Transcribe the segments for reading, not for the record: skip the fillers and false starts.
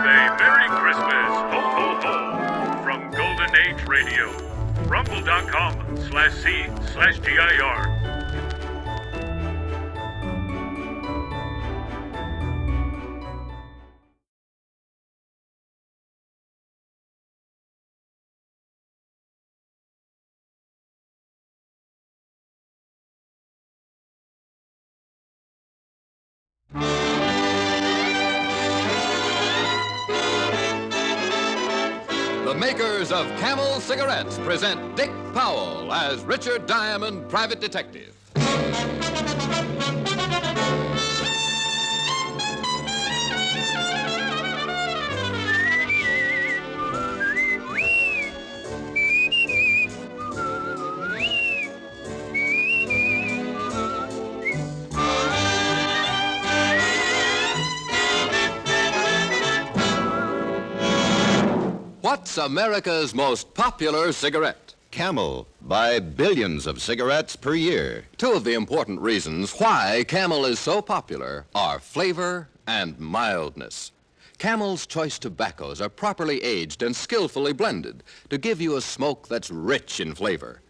a Merry Christmas, ho ho ho, from Golden Age Radio, rumble.com/C/GIR. The makers of Camel cigarettes present Dick Powell as Richard Diamond, private detective. What's America's most popular cigarette? Camel buy billions of cigarettes per year. Two of the important reasons why Camel is so popular are flavor and mildness. Camel's choice tobaccos are properly aged and skillfully blended to give you a smoke that's rich in flavor.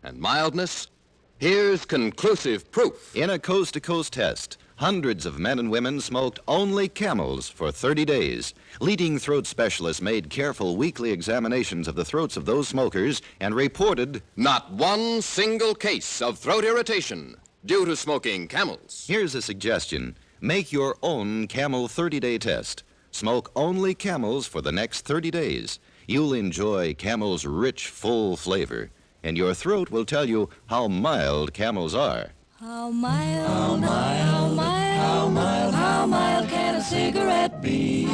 And mildness? Here's conclusive proof. In a coast-to-coast test, hundreds of men and women smoked only Camels for 30 days. Leading throat specialists made careful weekly examinations of the throats of those smokers and reported not one single case of throat irritation due to smoking Camels. Here's a suggestion. Make your own Camel 30-day test. Smoke only Camels for the next 30 days. You'll enjoy Camel's rich, full flavor, and your throat will tell you how mild Camels are. How mild, how mild can a cigarette be?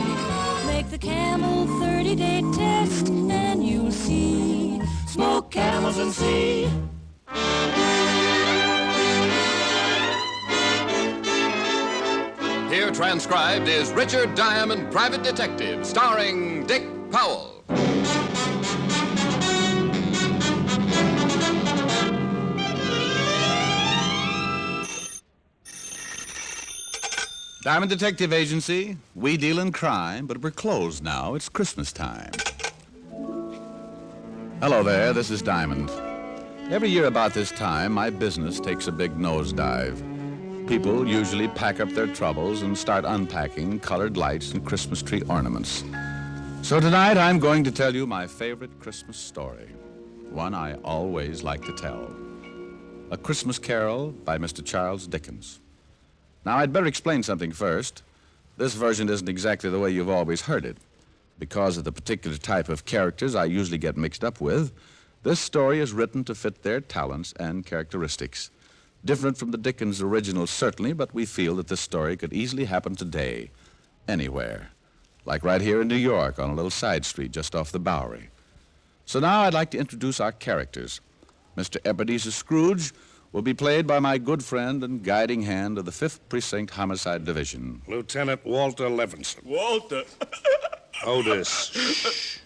Make the Camel 30-day test and you'll see. Smoke Camels and see. Here transcribed is Richard Diamond, private detective, starring Dick Powell. Diamond Detective Agency, we deal in crime, but we're closed now. It's Christmas time. Hello there, this is Diamond. Every year about this time, my business takes a big nosedive. People usually pack up their troubles and start unpacking colored lights and Christmas tree ornaments. So tonight, I'm going to tell you my favorite Christmas story, one I always like to tell. A Christmas Carol by Mr. Charles Dickens. Now, I'd better explain something first. This version isn't exactly the way you've always heard it. Because of the particular type of characters I usually get mixed up with, this story is written to fit their talents and characteristics. Different from the Dickens original, certainly, but we feel that this story could easily happen today, anywhere. Like right here in New York on a little side street just off the Bowery. So now I'd like to introduce our characters. Mr. Ebenezer Scrooge will be played by my good friend and guiding hand of the 5th Precinct Homicide Division. Lieutenant Walter Levinson. Walter. Otis.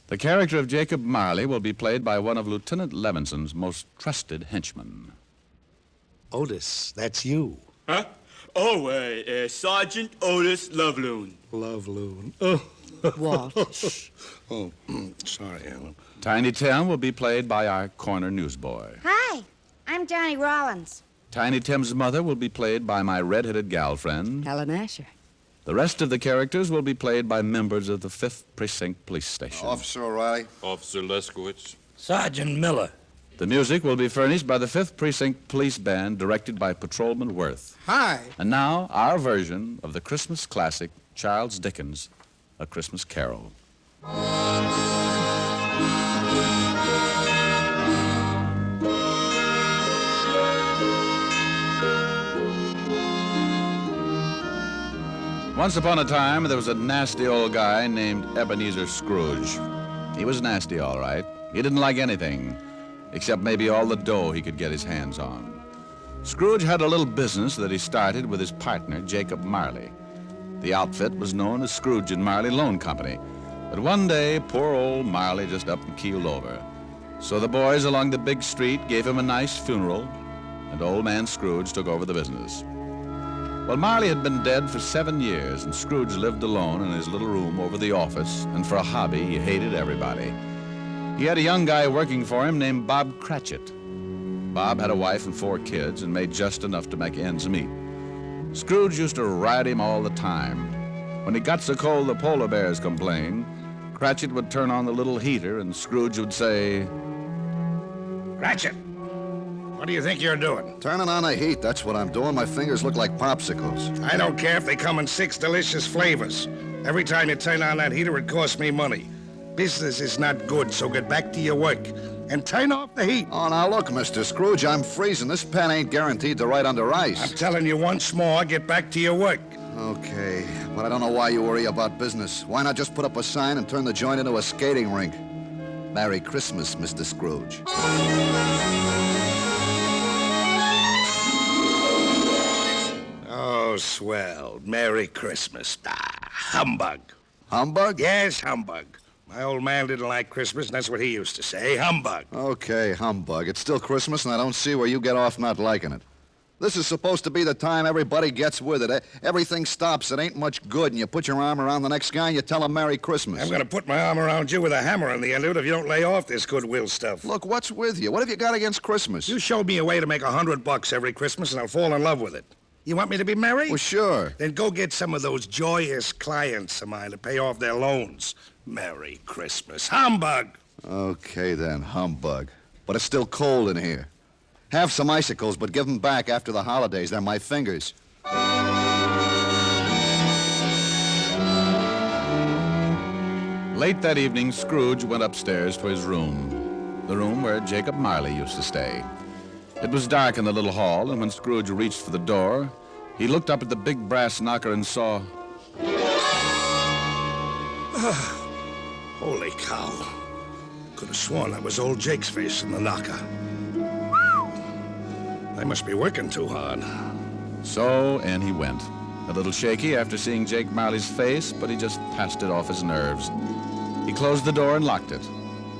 The character of Jacob Marley will be played by one of Lieutenant Levinson's most trusted henchmen. Otis, that's you. Huh? Oh, Sergeant Otis Loveloon. Loveloon. Oh. Walt. Shh. Oh, sorry, Alan. Tiny Tim will be played by our corner newsboy. Hi, I'm Johnny Rollins. Tiny Tim's mother will be played by my red-headed gal friend. Helen Asher. The rest of the characters will be played by members of the 5th Precinct Police Station. Officer O'Reilly. Officer Leskowitz. Sergeant Miller. The music will be furnished by the 5th Precinct Police Band, directed by Patrolman Worth. Hi. And now, our version of the Christmas classic, Charles Dickens' A Christmas Carol. Once upon a time, there was a nasty old guy named Ebenezer Scrooge. He was nasty, all right. He didn't like anything, except maybe all the dough he could get his hands on. Scrooge had a little business that he started with his partner, Jacob Marley. The outfit was known as Scrooge and Marley Loan Company. But one day, poor old Marley just up and keeled over. So the boys along the big street gave him a nice funeral, and old man Scrooge took over the business. Well, Marley had been dead for 7 years, and Scrooge lived alone in his little room over the office, and for a hobby, he hated everybody. He had a young guy working for him named Bob Cratchit. Bob had a wife and 4 kids and made just enough to make ends meet. Scrooge used to ride him all the time. When it got so cold the polar bears complained, Cratchit would turn on the little heater, and Scrooge would say, Cratchit, what do you think you're doing? Turning on the heat, that's what I'm doing. My fingers look like popsicles. I don't care if they come in 6 delicious flavors. Every time you turn on that heater, it costs me money. Business is not good, so get back to your work. And turn off the heat. Oh, now look, Mr. Scrooge, I'm freezing. This pen ain't guaranteed to ride under ice. I'm telling you once more, get back to your work. Okay, but I don't know why you worry about business. Why not just put up a sign and turn the joint into a skating rink? Merry Christmas, Mr. Scrooge. Oh, swell. Merry Christmas. Ah, humbug. Humbug? Yes, humbug. My old man didn't like Christmas, and that's what he used to say. Humbug. Okay, humbug. It's still Christmas, and I don't see where you get off not liking it. This is supposed to be the time everybody gets with it. Everything stops. It ain't much good, and you put your arm around the next guy and you tell him Merry Christmas. I'm going to put my arm around you with a hammer on the end of it if you don't lay off this goodwill stuff. Look, what's with you? What have you got against Christmas? You showed me a way to make $100 every Christmas, and I'll fall in love with it. You want me to be merry? Well, sure. Then go get some of those joyous clients of mine to pay off their loans. Merry Christmas. Humbug! Okay, then, humbug. But it's still cold in here. Have some icicles, but give them back after the holidays. They're my fingers. Late that evening, Scrooge went upstairs to his room, the room where Jacob Marley used to stay. It was dark in the little hall, and when Scrooge reached for the door, he looked up at the big brass knocker and saw... Holy cow. Could have sworn that was old Jake's face in the knocker. They must be working too hard. So in he went. A little shaky after seeing Jake Marley's face, but he just passed it off his nerves. He closed the door and locked it,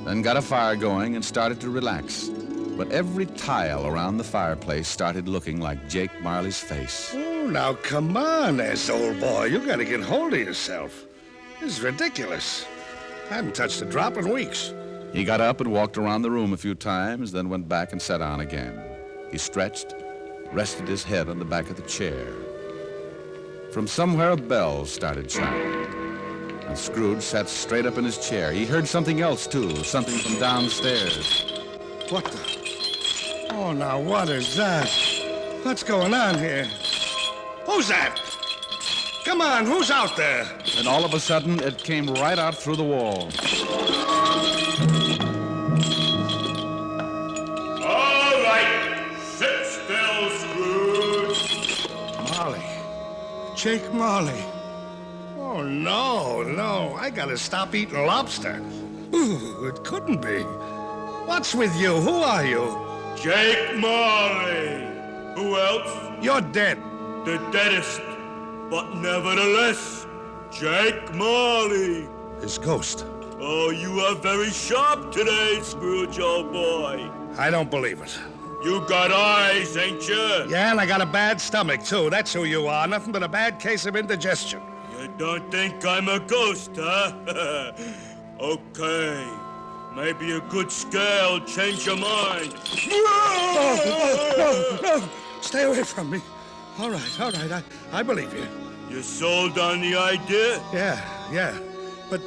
then got a fire going and started to relax. But every tile around the fireplace started looking like Jake Marley's face. Oh, now come on, old boy. You gotta get hold of yourself. This is ridiculous. I haven't touched a drop in weeks. He got up and walked around the room a few times, then went back and sat down again. He stretched, rested his head on the back of the chair. From somewhere a bell started chiming, and Scrooge sat straight up in his chair. He heard something else, too, something from downstairs. What the? Oh, now what is that? What's going on here? Who's that? Come on, who's out there? And all of a sudden, it came right out through the wall. All right, sit still, Scrooge. Marley. Jake Marley. Oh, no. I gotta stop eating lobster. Ooh, it couldn't be. What's with you? Who are you? Jake Marley. Who else? You're dead. The deadest. But nevertheless, Jake Marley. His ghost. Oh, you are very sharp today, Scrooge, old boy. I don't believe it. You got eyes, ain't you? Yeah, and I got a bad stomach, too. That's who you are. Nothing but a bad case of indigestion. You don't think I'm a ghost, huh? Okay. Maybe a good scale change your mind. No. Stay away from me. All right. I believe you. You sold on the idea? Yeah. But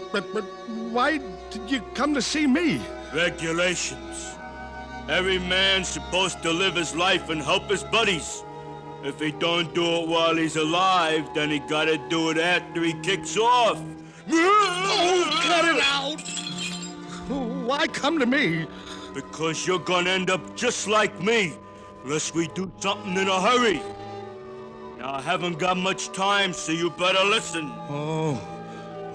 why did you come to see me? Regulations. Every man's supposed to live his life and help his buddies. If he don't do it while he's alive, then he gotta do it after he kicks off. Oh, cut it out! Why come to me? Because you're gonna end up just like me, unless we do something in a hurry. Now, I haven't got much time, so you better listen. Oh,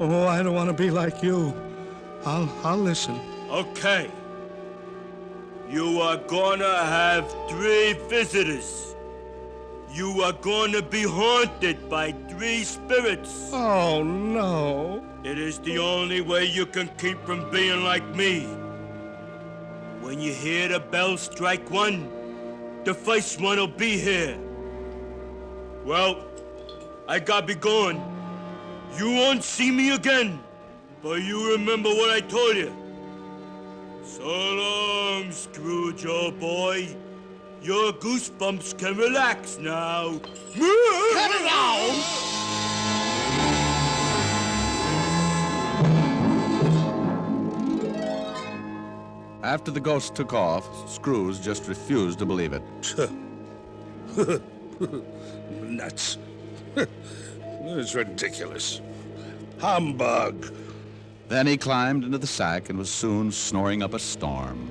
I don't want to be like you. I'll listen. Okay. You are gonna have 3 visitors. You are gonna be haunted by 3 spirits. Oh, no. It is the only way you can keep from being like me. When you hear the bell strike 1, the first one will be here. Well, I gotta be going. You won't see me again, but you remember what I told you. So long, Scrooge, old boy. Your goosebumps can relax now. Cut it out! After the ghost took off, Scrooge just refused to believe it. Nuts. It's ridiculous. Humbug. Then he climbed into the sack and was soon snoring up a storm.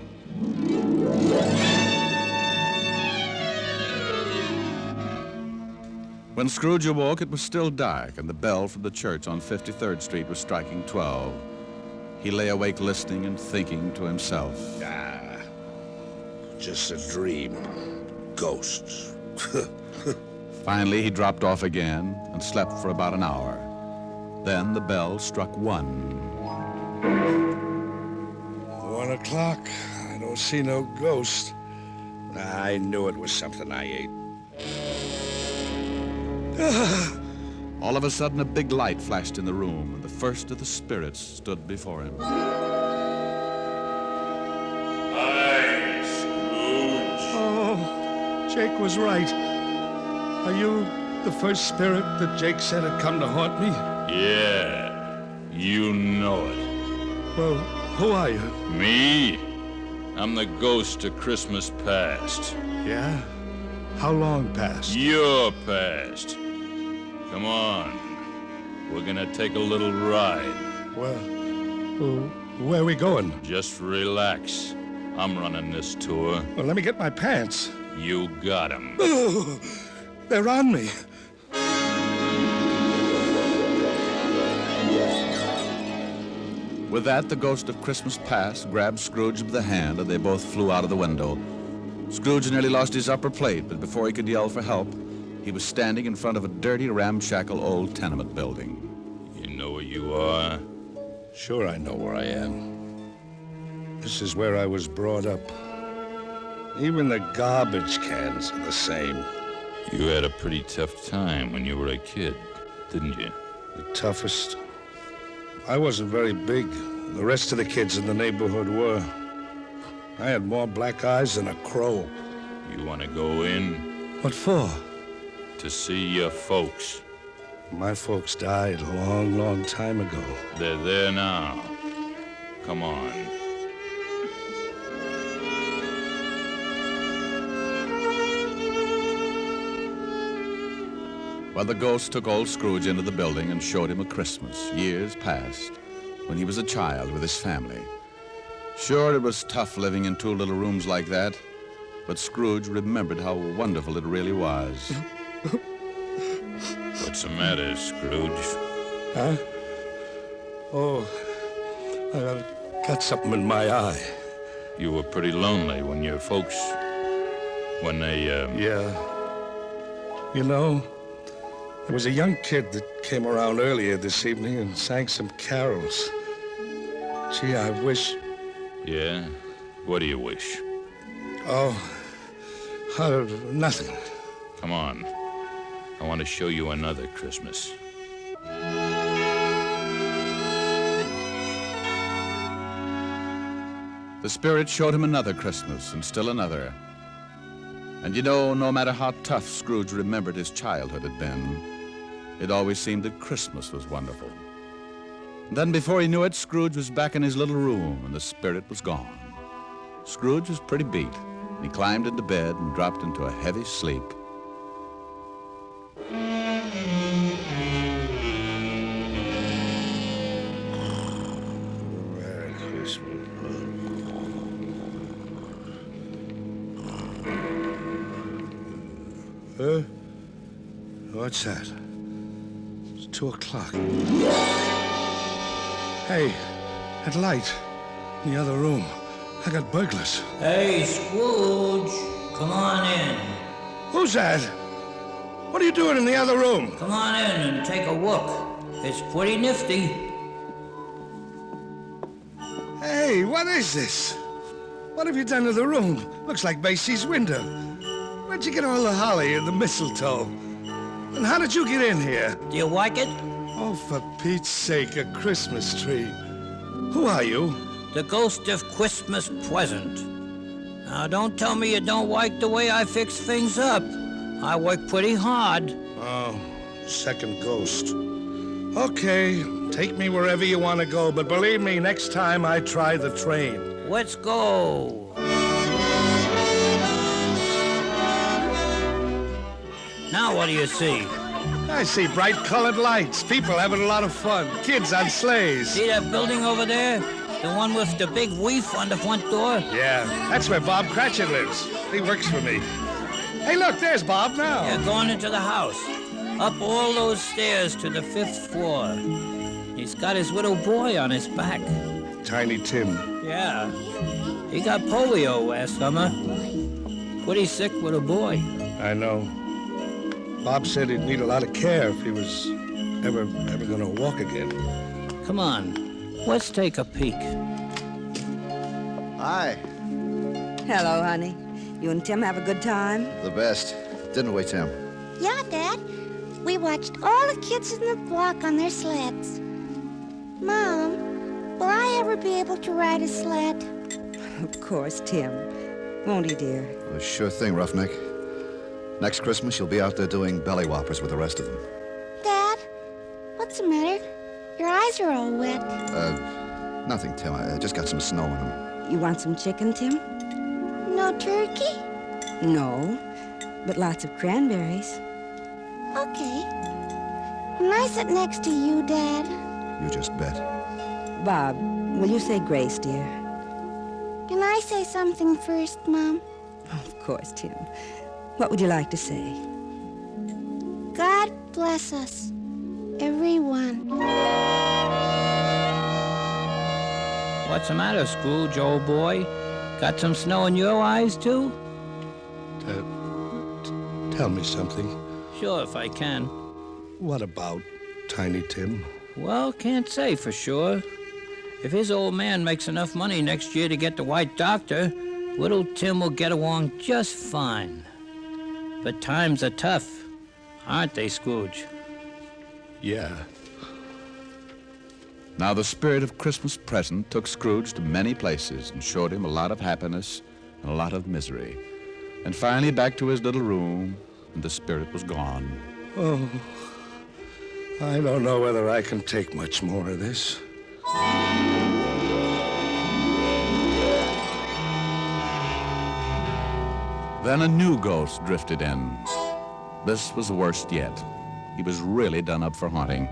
When Scrooge awoke, it was still dark, and the bell from the church on 53rd Street was striking 12. He lay awake listening and thinking to himself. Just a dream. Ghosts. Finally, he dropped off again and slept for about an hour. Then the bell struck 1. 1 o'clock. I don't see no ghost. I knew it was something I ate. All of a sudden, a big light flashed in the room, and the first of the spirits stood before him. Hi, Scrooge. Oh, Jake was right. Are you the first spirit that Jake said had come to haunt me? Yeah, you know it. Well, who are you? Me? I'm the ghost of Christmas past. Yeah? How long past? Your past. Come on. We're gonna take a little ride. Well, where are we going? Just relax. I'm running this tour. Well, let me get my pants. You got 'em. Oh, they're on me. With that, the ghost of Christmas past grabbed Scrooge by the hand, and they both flew out of the window. Scrooge nearly lost his upper plate, but before he could yell for help, he was standing in front of a dirty, ramshackle old tenement building. You know where you are? Sure, I know where I am. This is where I was brought up. Even the garbage cans are the same. You had a pretty tough time when you were a kid, didn't you? The toughest? I wasn't very big. The rest of the kids in the neighborhood were. I had more black eyes than a crow. You want to go in? What for? To see your folks. My folks died a long, long time ago. They're there now. Come on. Well, the ghost took old Scrooge into the building and showed him a Christmas, years past, when he was a child with his family. Sure, it was tough living in 2 little rooms like that, but Scrooge remembered how wonderful it really was. What's the matter, Scrooge? Huh? Oh, I got something in my eye. You were pretty lonely when your folks... when they, Yeah. You know, there was a young kid that came around earlier this evening and sang some carols. Gee, I wish... Yeah? What do you wish? Oh, nothing. Come on. I want to show you another Christmas. The spirit showed him another Christmas, and still another. And you know, no matter how tough Scrooge remembered his childhood had been, it always seemed that Christmas was wonderful. And then before he knew it, Scrooge was back in his little room, and the spirit was gone. Scrooge was pretty beat, and he climbed into bed and dropped into a heavy sleep. Merry Christmas. What's that? It's 2 o'clock. Hey, that light in the other room. I got burglars. Hey, Scrooge, come on in. Who's that? What are you doing in the other room? Come on in and take a look. It's pretty nifty. Hey, what is this? What have you done to the room? Looks like Macy's window. Where'd you get all the holly and the mistletoe? And how did you get in here? Do you like it? Oh, for Pete's sake, a Christmas tree. Who are you? The ghost of Christmas present. Now, don't tell me you don't like the way I fix things up. I work pretty hard. Oh, second ghost. Okay, take me wherever you want to go, but believe me, next time I try the train. Let's go. Now what do you see? I see bright colored lights, people having a lot of fun, kids on sleighs. See that building over there? The one with the big reef on the front door? Yeah, that's where Bob Cratchit lives. He works for me. Hey, look, there's Bob now. Yeah, going into the house. Up all those stairs to the 5th floor. He's got his little boy on his back. Tiny Tim. Yeah. He got polio last summer. Pretty sick little boy. I know. Bob said he'd need a lot of care if he was ever gonna walk again. Come on, let's take a peek. Hi. Hello, honey. You and Tim have a good time? The best. Didn't we, Tim? Yeah, Dad. We watched all the kids in the block on their sleds. Mom, will I ever be able to ride a sled? Of course, Tim. Won't he, dear? Well, sure thing, Roughneck. Next Christmas, you'll be out there doing belly whoppers with the rest of them. Dad, what's the matter? Your eyes are all wet. Nothing, Tim. I just got some snow in them. You want some chicken, Tim? No turkey? No, but lots of cranberries. Okay. Can I sit next to you, Dad? You just bet. Bob, will you say grace, dear? Can I say something first, Mom? Of course, Tim. What would you like to say? God bless us, everyone. What's the matter, Scrooge, old boy? Got some snow in your eyes, too? Tell me something. Sure, if I can. What about Tiny Tim? Well, can't say for sure. If his old man makes enough money next year to get the white doctor, little Tim will get along just fine. But times are tough, aren't they, Scrooge? Yeah. Now the spirit of Christmas present took Scrooge to many places and showed him a lot of happiness and a lot of misery. And finally back to his little room, and the spirit was gone. Oh, I don't know whether I can take much more of this. Then a new ghost drifted in. This was the worst yet. He was really done up for haunting.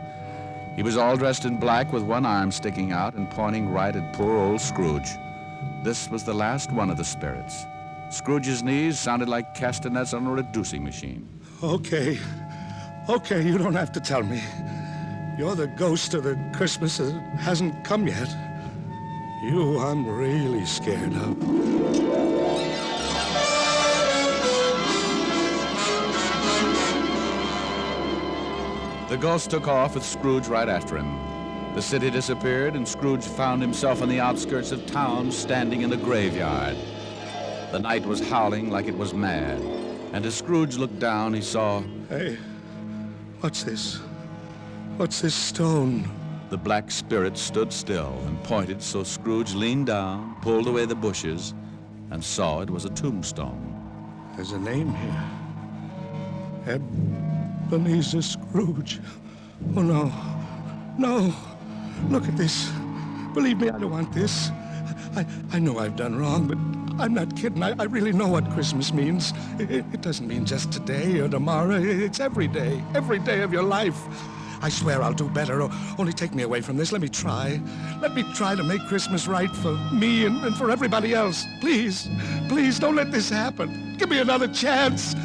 He was all dressed in black with one arm sticking out and pointing right at poor old Scrooge. This was the last one of the spirits. Scrooge's knees sounded like castanets on a reducing machine. Okay, you don't have to tell me. You're the ghost of the Christmas that hasn't come yet. You I'm really scared of. The ghost took off with Scrooge right after him. The city disappeared, and Scrooge found himself on the outskirts of town, standing in a graveyard. The night was howling like it was mad, and as Scrooge looked down, he saw... Hey, what's this? What's this stone? The black spirit stood still and pointed, so Scrooge leaned down, pulled away the bushes, and saw it was a tombstone. There's a name here. Ebenezer Scrooge. Oh, no. No. Look at this. Believe me, I don't want this. I know I've done wrong, but I'm not kidding. I really know what Christmas means. It doesn't mean just today or tomorrow. It's every day of your life. I swear I'll do better. Only take me away from this. Let me try. Let me try to make Christmas right for me and for everybody else. Please, please don't let this happen. Give me another chance.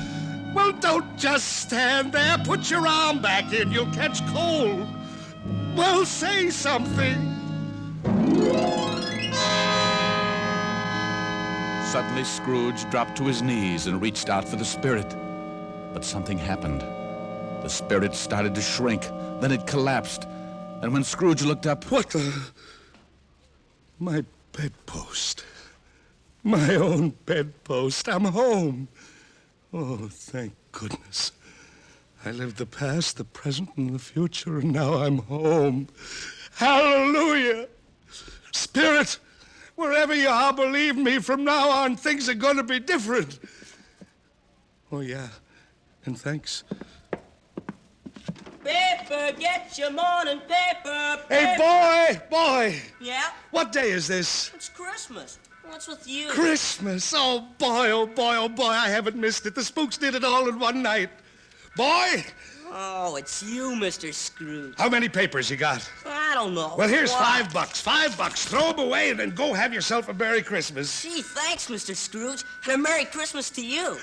Well, don't just stand there. Put your arm back in. You'll catch cold. Well, say something. Suddenly, Scrooge dropped to his knees and reached out for the spirit. But something happened. The spirit started to shrink. Then it collapsed. And when Scrooge looked up... What the... My bedpost. My own bedpost. I'm home. Oh, thank goodness. I lived the past, the present, and the future, and now I'm home. Hallelujah! Spirit, wherever you are, believe me, from now on, things are going to be different. Oh, yeah, and thanks. Paper, get your morning paper. Hey, boy! Yeah? What day is this? It's Christmas. What's with you? Christmas! Oh, boy, I haven't missed it. The spooks did it all in one night. Boy! Oh, it's you, Mr. Scrooge. How many papers you got? I don't know. Well, here's What? $5. $5. Throw them away and then go have yourself a Merry Christmas. Gee, thanks, Mr. Scrooge. And a Merry Christmas to you.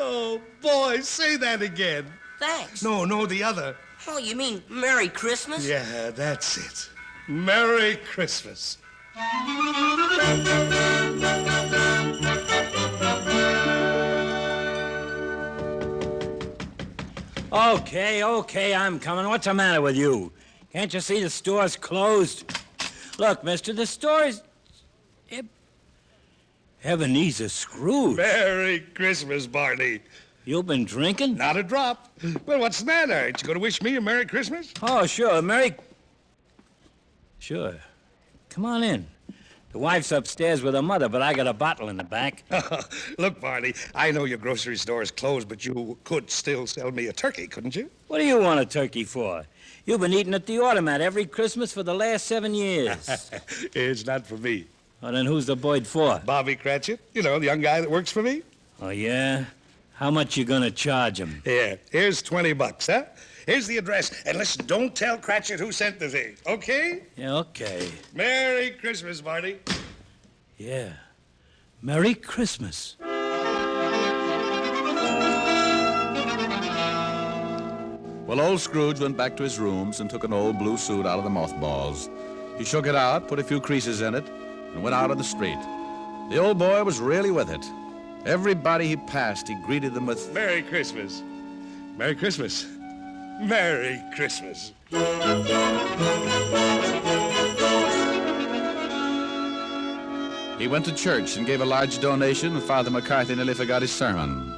Oh, boy, say that again. Thanks. No, the other. Oh, you mean Merry Christmas? Yeah, that's it. Merry Christmas. Okay, I'm coming. What's the matter with you? Can't you see the store's closed? Look, mister, the store's... Ebenezer Scrooge. Merry Christmas, Barney. You've been drinking? Not a drop. Well, what's the matter? Ain't you going to wish me a Merry Christmas? Oh, sure, Sure. Come on in. The wife's upstairs with her mother, but I got a bottle in the back. Look, Barney, I know your grocery store is closed, but you could still sell me a turkey, couldn't you? What do you want a turkey for? You've been eating at the automat every Christmas for the last 7 years. It's not for me. Well, then who's the bird for? Bobby Cratchit, you know, the young guy that works for me. Oh, yeah? How much you gonna charge him? Yeah, here's $20, huh? Here's the address. And listen, don't tell Cratchit who sent the thing, okay? Yeah, okay. Merry Christmas, Barney. Yeah. Merry Christmas. Well, old Scrooge went back to his rooms and took an old blue suit out of the mothballs. He shook it out, put a few creases in it, and went out on the street. The old boy was really with it. Everybody he passed, he greeted them with... Merry Christmas. Merry Christmas. Merry Christmas. He went to church and gave a large donation, and Father McCarthy nearly forgot his sermon.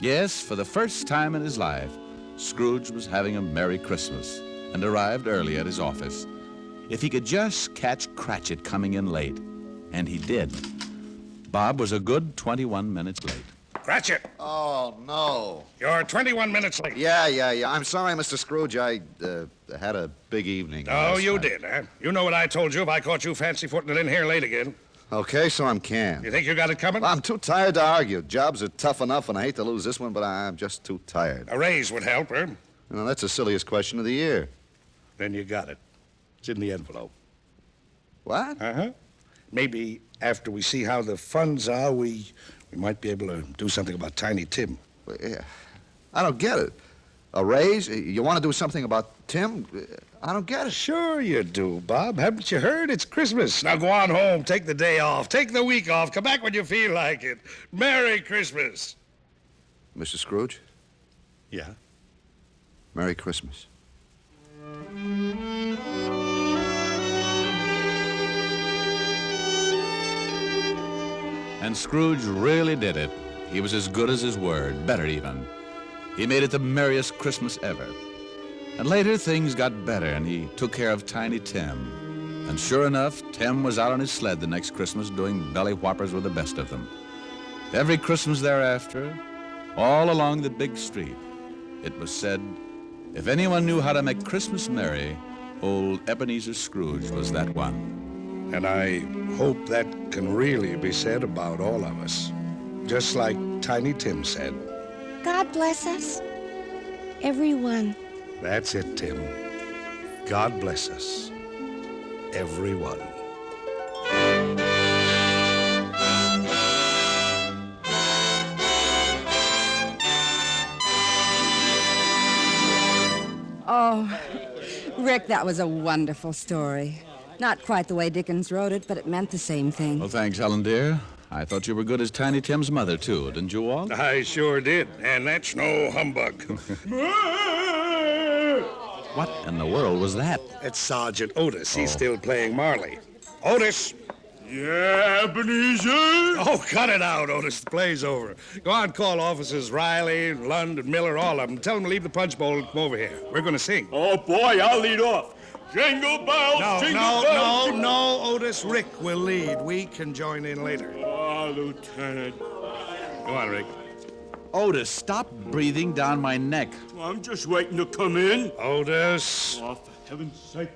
Yes, for the first time in his life, Scrooge was having a Merry Christmas and arrived early at his office. If he could just catch Cratchit coming in late, and he did. Bob was a good 21 minutes late. Cratchit! Oh, no. You're 21 minutes late. Yeah. I'm sorry, Mr. Scrooge. I had a big evening. Oh, you night. did, huh? You know what I told you if I caught you fancy-footing it in here late again. Okay, so I'm canned. You think you got it coming? I'm too tired to argue. Jobs are tough enough, and I hate to lose this one, but I'm just too tired. A raise would help, huh? You know, that's the silliest question of the year. Then you got it. It's in the envelope. What? Uh-huh. Maybe after we see how the funds are, we might be able to do something about Tiny Tim. Well, yeah. I don't get it. A raise? You want to do something about Tim? I don't get it. Sure you do, Bob. Haven't you heard? It's Christmas. Now go on home, take the day off, take the week off, come back when you feel like it. Merry Christmas. Mr. Scrooge? Yeah? Merry Christmas. And Scrooge really did it. He was as good as his word, better even. He made it the merriest Christmas ever. And later, things got better, and he took care of Tiny Tim. And sure enough, Tim was out on his sled the next Christmas doing belly whoppers with the best of them. Every Christmas thereafter, all along the big street, it was said, if anyone knew how to make Christmas merry, old Ebenezer Scrooge was that one. And I hope that can really be said about all of us. Just like Tiny Tim said. God bless us, everyone. That's it, Tim. God bless us, everyone. Oh, Rick, that was a wonderful story. Not quite the way Dickens wrote it, but it meant the same thing. Well, thanks, Helen, dear. I thought you were good as Tiny Tim's mother, too, didn't you, Walt? I sure did, and that's no humbug. What in the world was that? It's Sergeant Otis. He's still playing Marley. Otis! Yeah, Ebenezer? Oh, cut it out, Otis. The play's over. Go on, call officers Riley, Lund, and Miller, all of them. Tell them to leave the punch bowl and come over here. We're going to sing. Oh, boy, I'll lead off. Jingle bells, jingle bells. No, Otis. Rick will lead. We can join in later. Oh, Lieutenant. Go on, Rick. Otis, stop breathing down my neck. I'm just waiting to come in. Otis. Oh, for heaven's sake.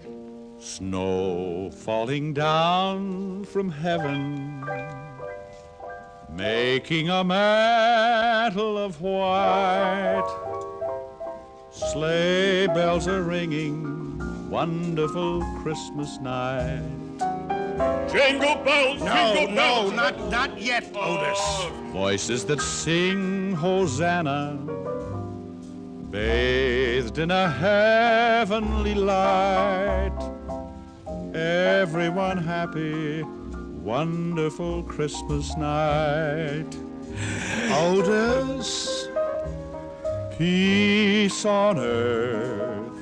Snow falling down from heaven, making a mantle of white. Sleigh bells are ringing, wonderful Christmas night. Jingle bells, jingle bells. No, not yet, Otis. Voices that sing Hosanna, bathed in a heavenly light. Everyone happy, wonderful Christmas night. Otis. Peace on earth,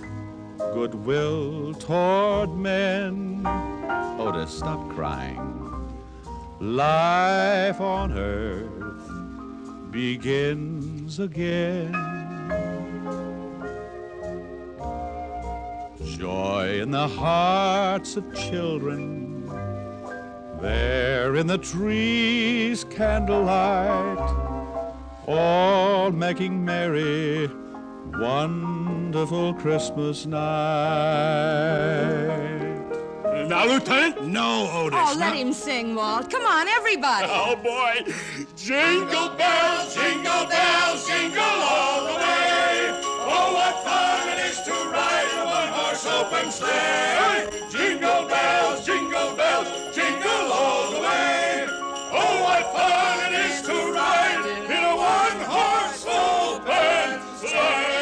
goodwill toward men. Otis, stop crying. Life on earth begins again. Joy in the hearts of children, there in the trees candlelight, all making merry, wonderful Christmas night. Now, Lieutenant? No, Otis. Oh, let him sing, Walt. Come on, everybody. Oh, boy. Jingle bells, jingle all the way. Oh, what fun it is to ride in a one-horse open sleigh. Jingle bells, jingle all the way. Oh, what fun it is to ride in a one-horse open sleigh.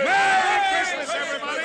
Merry Christmas, everybody.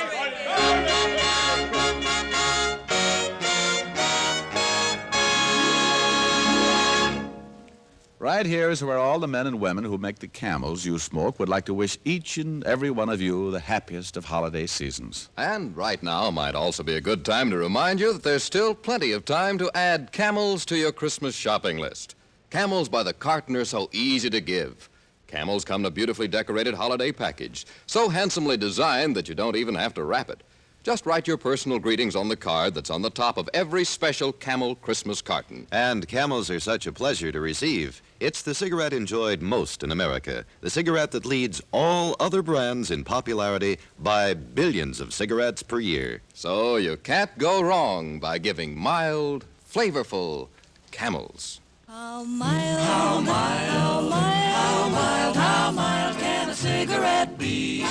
Right here is where all the men and women who make the camels you smoke would like to wish each and every one of you the happiest of holiday seasons. And right now might also be a good time to remind you that there's still plenty of time to add camels to your Christmas shopping list. Camels by the carton are so easy to give. Camels come in a beautifully decorated holiday package, so handsomely designed that you don't even have to wrap it. Just write your personal greetings on the card that's on the top of every special Camel Christmas carton. And camels are such a pleasure to receive. It's the cigarette enjoyed most in America, the cigarette that leads all other brands in popularity by billions of cigarettes per year. So you can't go wrong by giving mild, flavorful Camels. How mild, how mild, how mild, how mild, how mild can a cigarette be?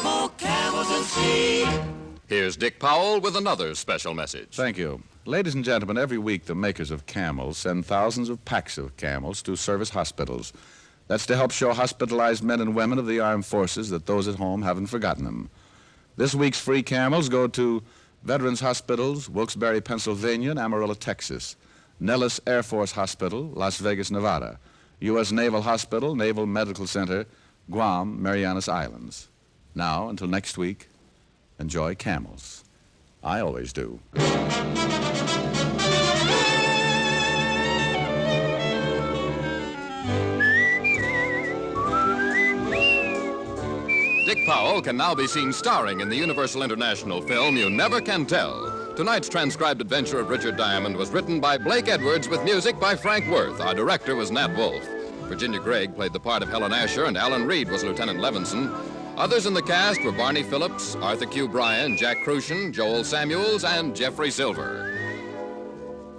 Smoke Camels and see. Here's Dick Powell with another special message. Thank you. Ladies and gentlemen, every week the makers of Camels send thousands of packs of Camels to service hospitals. That's to help show hospitalized men and women of the armed forces that those at home haven't forgotten them. This week's free Camels go to Veterans Hospitals, Wilkes-Barre, Pennsylvania, and Amarillo, Texas. Nellis Air Force Hospital, Las Vegas, Nevada. U.S. Naval Hospital, Naval Medical Center, Guam, Marianas Islands. Now, until next week, enjoy Camels. I always do. Dick Powell can now be seen starring in the Universal International film You Never Can Tell. Tonight's transcribed adventure of Richard Diamond was written by Blake Edwards with music by Frank Worth. Our director was Nat Wolfe. Virginia Gregg played the part of Helen Asher, and Alan Reed was Lieutenant Levinson. Others in the cast were Barney Phillips, Arthur Q. Bryan, Jack Crucian, Joel Samuels, and Jeffrey Silver.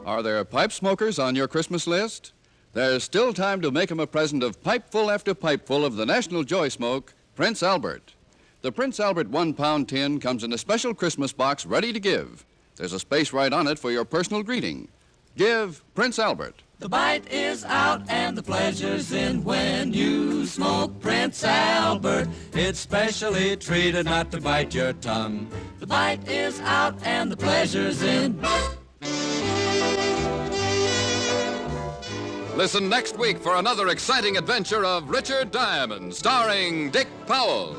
Are there pipe smokers on your Christmas list? There's still time to make them a present of pipeful after pipeful of the National Joy Smoke, Prince Albert. The Prince Albert 1-pound tin comes in a special Christmas box ready to give. There's a space right on it for your personal greeting. Give Prince Albert. The bite is out and the pleasure's in when you smoke Prince Albert. It's specially treated not to bite your tongue. The bite is out and the pleasure's in. Listen next week for another exciting adventure of Richard Diamond, starring Dick Powell.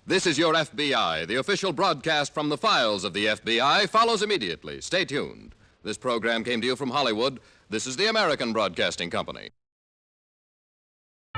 This is Your FBI. The official broadcast from the files of the FBI follows immediately. Stay tuned. This program came to you from Hollywood. This is the American Broadcasting Company.